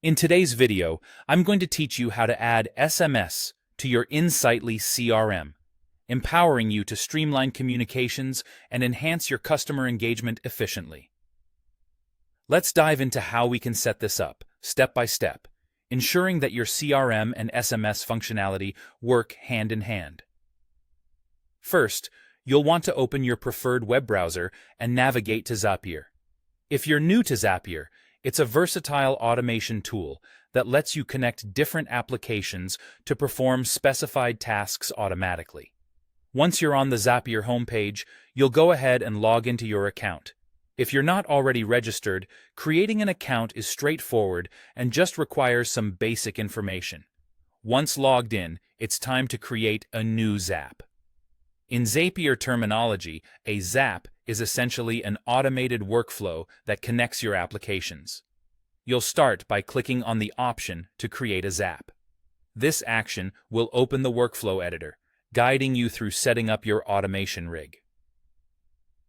In today's video, I'm going to teach you how to add SMS to your Insightly CRM, empowering you to streamline communications and enhance your customer engagement efficiently. Let's dive into how we can set this up, step by step, ensuring that your CRM and SMS functionality work hand in hand. First, you'll want to open your preferred web browser and navigate to Zapier. If you're new to Zapier, it's a versatile automation tool that lets you connect different applications to perform specified tasks automatically. Once you're on the Zapier homepage, you'll go ahead and log into your account. If you're not already registered, creating an account is straightforward and just requires some basic information. Once logged in, it's time to create a new Zap. In Zapier terminology, a Zap is essentially an automated workflow that connects your applications. You'll start by clicking on the option to create a Zap. This action will open the workflow editor, guiding you through setting up your automation rig.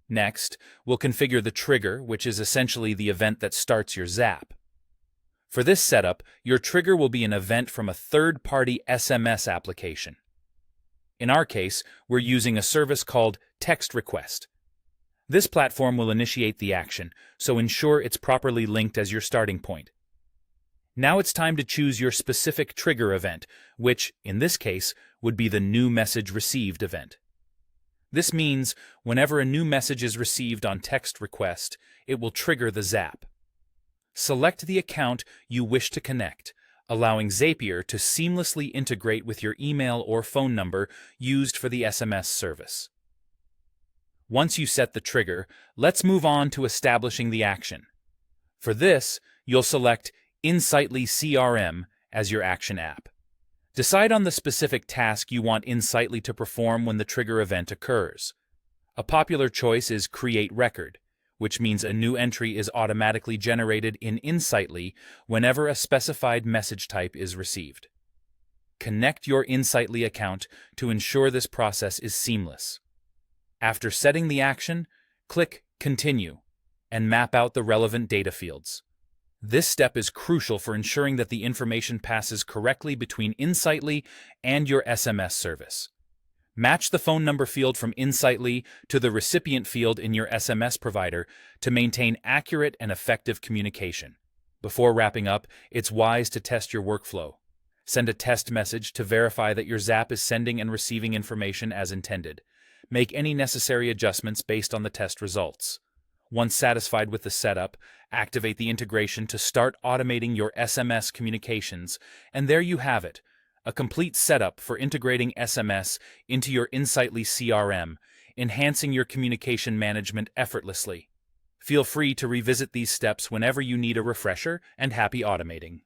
Next, we'll configure the trigger, which is essentially the event that starts your Zap. For this setup, your trigger will be an event from a third-party SMS application. In our case, we're using a service called Text Request. This platform will initiate the action, so ensure it's properly linked as your starting point. Now it's time to choose your specific trigger event, which, in this case, would be the new message received event. This means whenever a new message is received on Text Request, it will trigger the Zap. Select the account you wish to connect, allowing Zapier to seamlessly integrate with your email or phone number used for the SMS service. Once you set the trigger, let's move on to establishing the action. For this, you'll select Insightly CRM as your action app. Decide on the specific task you want Insightly to perform when the trigger event occurs. A popular choice is Create Record, which means a new entry is automatically generated in Insightly whenever a specified message type is received. Connect your Insightly account to ensure this process is seamless. After setting the action, click Continue and map out the relevant data fields. This step is crucial for ensuring that the information passes correctly between Insightly and your SMS service. Match the phone number field from Insightly to the recipient field in your SMS provider to maintain accurate and effective communication. Before wrapping up, it's wise to test your workflow. Send a test message to verify that your Zap is sending and receiving information as intended. Make any necessary adjustments based on the test results. Once satisfied with the setup, activate the integration to start automating your SMS communications, and there you have it. A complete setup for integrating SMS into your Insightly CRM, enhancing your communication management effortlessly. Feel free to revisit these steps whenever you need a refresher, and happy automating.